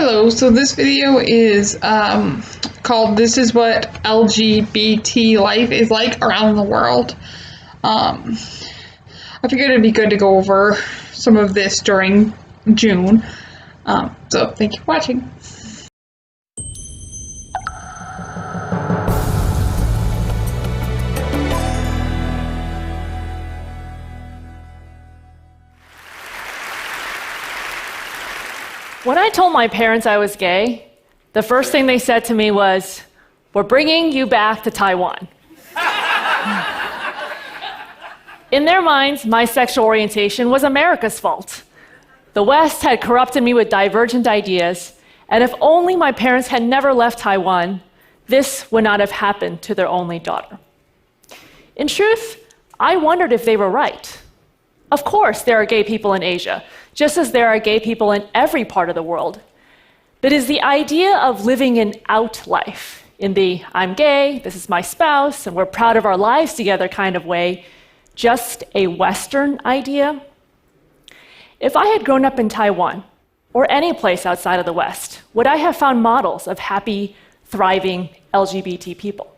Hello, so this video is called This is what LGBT life is like around the world. I figured it'd be good to go over some of this during June. So thank you for watching. When I told my parents I was gay, the first thing they said to me was, "We're bringing you back to Taiwan." In their minds, my sexual orientation was America's fault. The West had corrupted me with divergent ideas, and if only my parents had never left Taiwan, this would not have happened to their only daughter. In truth, I wondered if they were right. Of course, there are gay people in Asia, just as there are gay people in every part of the world. But is the idea of living an out life, in the I'm gay, this is my spouse, and we're proud of our lives together kind of way, just a Western idea? If I had grown up in Taiwan, or any place outside of the West, would I have found models of happy, thriving LGBT people?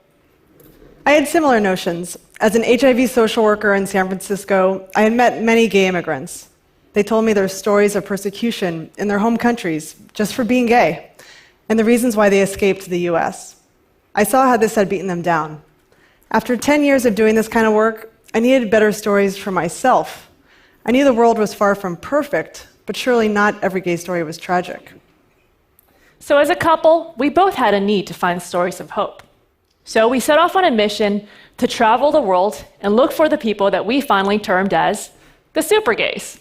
I had similar notions. As an HIV social worker in San Francisco, I had met many gay immigrants. They told me their stories of persecution in their home countries just for being gay, and the reasons why they escaped to the US. I saw how this had beaten them down. After 10 years of doing this kind of work, I needed better stories for myself. I knew the world was far from perfect, but surely not every gay story was tragic. So as a couple, we both had a need to find stories of hope. So we set off on a mission to travel the world and look for the people that we finally termed as the super gays.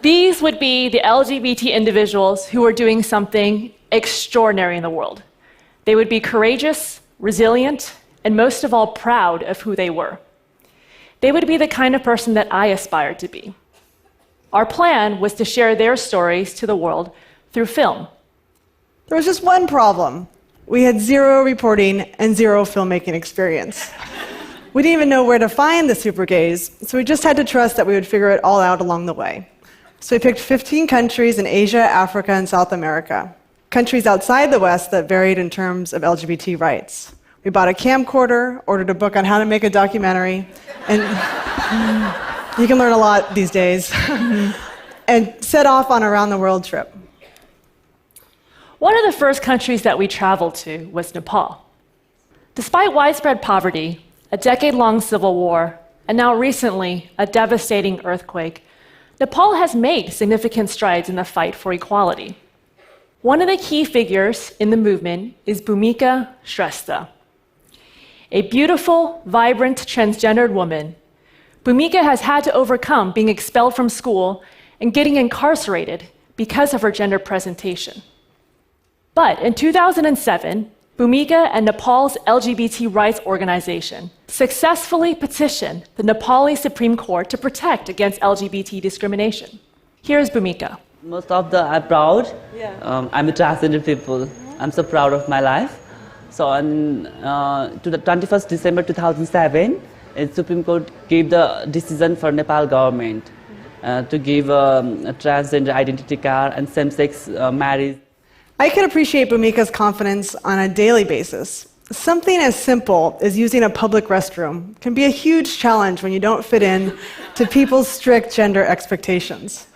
These would be the LGBT individuals who were doing something extraordinary in the world. They would be courageous, resilient, and most of all, proud of who they were. They would be the kind of person that I aspired to be. Our plan was to share their stories to the world through film. There was just one problem. We had zero reporting and zero filmmaking experience. We didn't even know where to find the super gays, so we just had to trust that we would figure it all out along the way. So we picked 15 countries in Asia, Africa, and South America. Countries outside the West that varied in terms of LGBT rights. We bought a camcorder, ordered a book on how to make a documentary, and you can learn a lot these days, and set off on a round-the-world trip. One of the first countries that we traveled to was Nepal. Despite widespread poverty, a decade-long civil war, and now recently a devastating earthquake, Nepal has made significant strides in the fight for equality. One of the key figures in the movement is Bhumika Shrestha. A beautiful, vibrant, transgendered woman, Bhumika has had to overcome being expelled from school and getting incarcerated because of her gender presentation. But in 2007, Bhumika and Nepal's LGBT rights organization successfully petitioned the Nepali Supreme Court to protect against LGBT discrimination. Here's Bhumika. Most of the I'm proud. I'm a transgender people. I'm so proud of my life. So on to the 21st December 2007, the Supreme Court gave the decision for Nepal government to give a transgender identity card and same-sex marriage. I could appreciate Bhumika's confidence on a daily basis. Something as simple as using a public restroom can be a huge challenge when you don't fit in to people's strict gender expectations.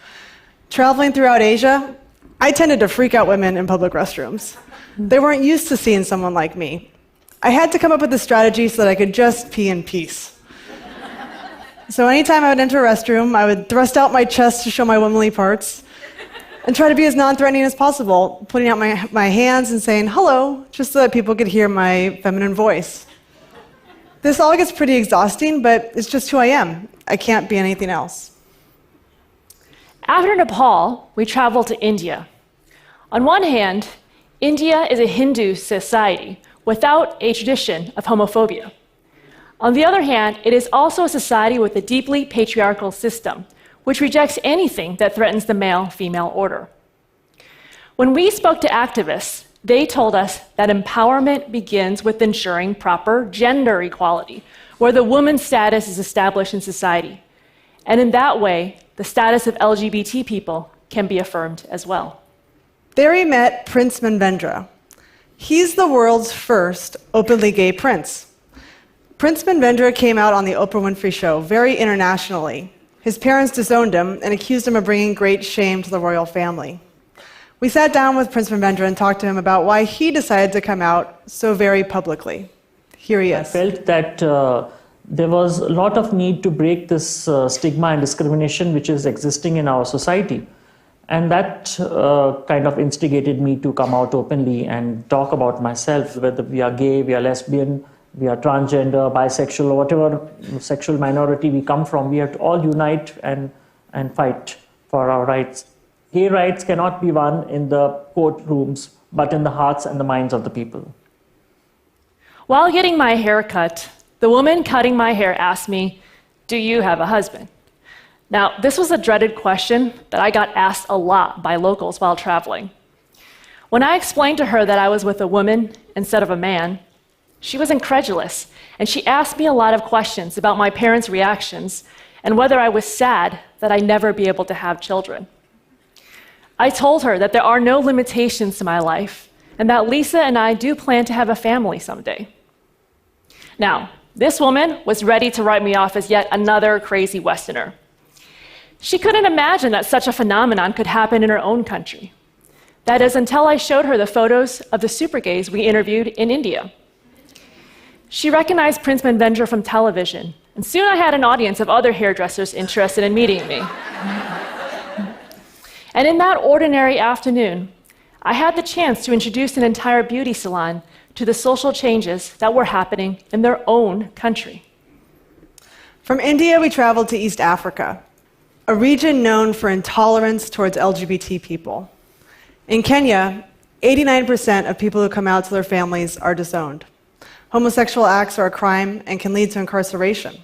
Traveling throughout Asia, I tended to freak out women in public restrooms. They weren't used to seeing someone like me. I had to come up with a strategy so that I could just pee in peace. So anytime I would enter a restroom, I would thrust out my chest to show my womanly parts, and try to be as non-threatening as possible, putting out my hands and saying hello, just so that people could hear my feminine voice. This all gets pretty exhausting, but it's just who I am. I can't be anything else. After Nepal, we traveled to India. On one hand, India is a Hindu society without a tradition of homophobia. On the other hand, it is also a society with a deeply patriarchal system, which rejects anything that threatens the male-female order. When we spoke to activists, they told us that empowerment begins with ensuring proper gender equality, where the woman's status is established in society. And in that way, the status of LGBT people can be affirmed as well. There he met Prince Manvendra. He's the world's first openly gay prince. Prince Manvendra came out on the Oprah Winfrey Show very internationally. His parents disowned him and accused him of bringing great shame to the royal family. We sat down with Prince Manvendra and talked to him about why he decided to come out so very publicly. Here he is. I felt that there was a lot of need to break this stigma and discrimination which is existing in our society. And that kind of instigated me to come out openly and talk about myself, whether we are gay, we are lesbian, we are transgender, bisexual, or whatever sexual minority we come from. We have to all unite and fight for our rights. Gay rights cannot be won in the courtrooms, but in the hearts and the minds of the people. While getting my hair cut, the woman cutting my hair asked me, "Do you have a husband?" Now, this was a dreaded question that I got asked a lot by locals while traveling. When I explained to her that I was with a woman instead of a man, she was incredulous, and she asked me a lot of questions about my parents' reactions and whether I was sad that I'd never be able to have children. I told her that there are no limitations to my life and that Lisa and I do plan to have a family someday. Now, this woman was ready to write me off as yet another crazy Westerner. She couldn't imagine that such a phenomenon could happen in her own country. That is, until I showed her the photos of the super gays we interviewed in India. She recognized Prince Manvendra from television, and soon I had an audience of other hairdressers interested in meeting me. And in that ordinary afternoon, I had the chance to introduce an entire beauty salon to the social changes that were happening in their own country. From India, we traveled to East Africa, a region known for intolerance towards LGBT people. In Kenya, 89% of people who come out to their families are disowned. Homosexual acts are a crime and can lead to incarceration.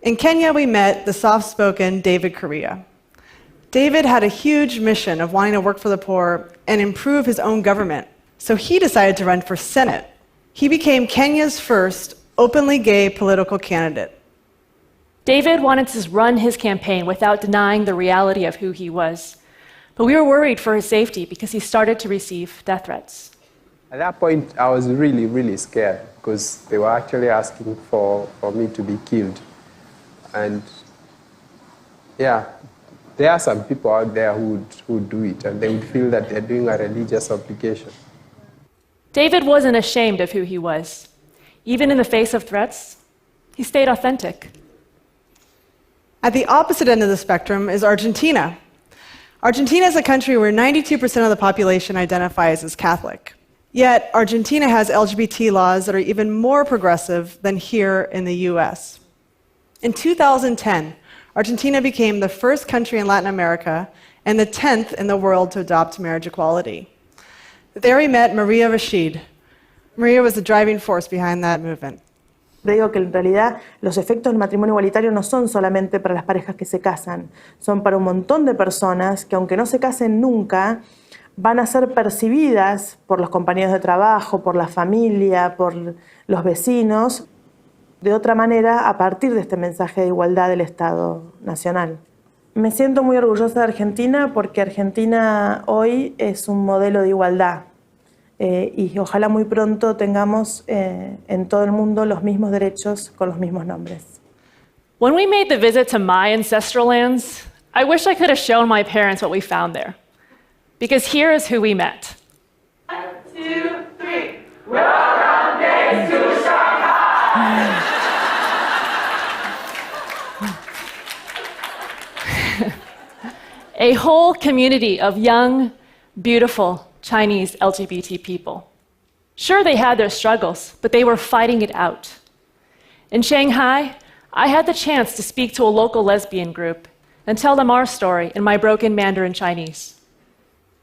In Kenya, we met the soft-spoken David Correa. David had a huge mission of wanting to work for the poor and improve his own government, so he decided to run for Senate. He became Kenya's first openly gay political candidate. David wanted to run his campaign without denying the reality of who he was, but we were worried for his safety because he started to receive death threats. At that point, I was really, really scared because they were actually asking for me to be killed. And yeah, there are some people out there who would do it, and they would feel that they're doing a religious obligation. David wasn't ashamed of who he was. Even in the face of threats, he stayed authentic. At the opposite end of the spectrum is Argentina. Argentina is a country where 92% of the population identifies as Catholic. Yet, Argentina has LGBT laws that are even more progressive than here in the US. In 2010, Argentina became the first country in Latin America and the 10th in the world to adopt marriage equality. There he met Maria Rashid. Maria was the driving force behind that movement. Digo que en realidad los efectos del matrimonio igualitario no son solamente para las parejas que se casan, son para un montón de personas que aunque no se casen nunca, van a ser percibidas por los compañeros de trabajo, por la familia, por los vecinos, de otra manera a partir de este mensaje de igualdad del Estado Nacional. Me siento muy orgullosa de Argentina porque Argentina hoy es un modelo de igualdad y ojalá muy pronto tengamos en todo el mundo los mismos derechos con los mismos nombres. When we made the visit to my ancestral lands, I wish I could have shown my parents what we found there. Because here is who we met. 1, 2, 3. Welcome days to Shanghai! A whole community of young, beautiful Chinese LGBT people. Sure, they had their struggles, but they were fighting it out. In Shanghai, I had the chance to speak to a local lesbian group and tell them our story in my broken Mandarin Chinese.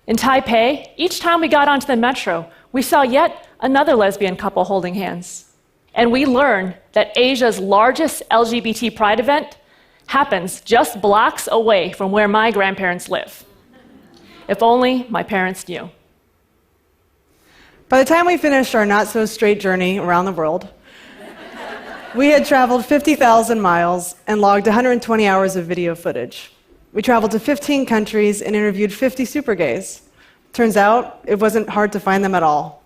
In Taipei, each time we got onto the metro, we saw yet another lesbian couple holding hands. And we learned that Asia's largest LGBT pride event happens just blocks away from where my grandparents live. If only my parents knew. By the time we finished our not-so-straight journey around the world, we had traveled 50,000 miles and logged 120 hours of video footage. We traveled to 15 countries and interviewed 50 super gays. Turns out, it wasn't hard to find them at all.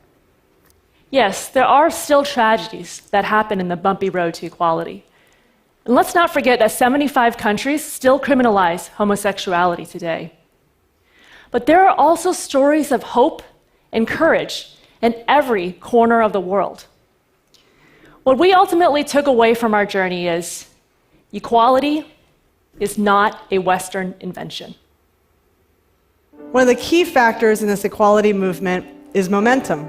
Yes, there are still tragedies that happen in the bumpy road to equality. And let's not forget that 75 countries still criminalize homosexuality today. But there are also stories of hope and courage in every corner of the world. What we ultimately took away from our journey is equality is not a Western invention. One of the key factors in this equality movement is momentum.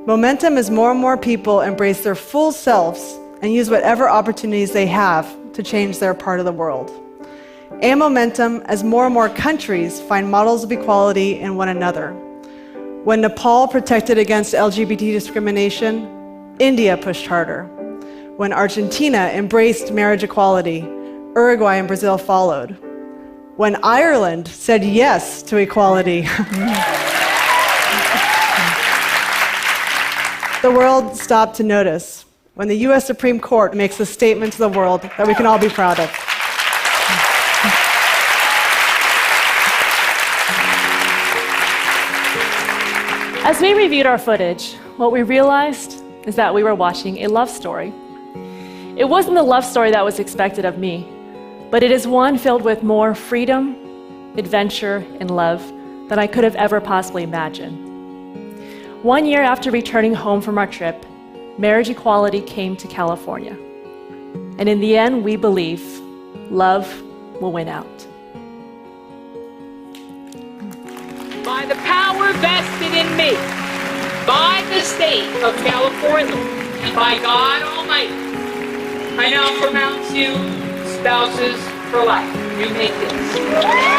Momentum is more and more people embrace their full selves and use whatever opportunities they have to change their part of the world. And momentum as more and more countries find models of equality in one another. When Nepal protected against LGBT discrimination, India pushed harder. When Argentina embraced marriage equality, Uruguay and Brazil followed. When Ireland said yes to equality, the world stopped to notice. When the US Supreme Court makes a statement to the world that we can all be proud of. As we reviewed our footage, what we realized is that we were watching a love story. It wasn't the love story that was expected of me, but it is one filled with more freedom, adventure, and love than I could have ever possibly imagined. 1 year after returning home from our trip, marriage equality came to California. And in the end, we believe love will win out. By the power vested in me, by the state of California, and by God Almighty, I now pronounce you spouses for life. You may kiss.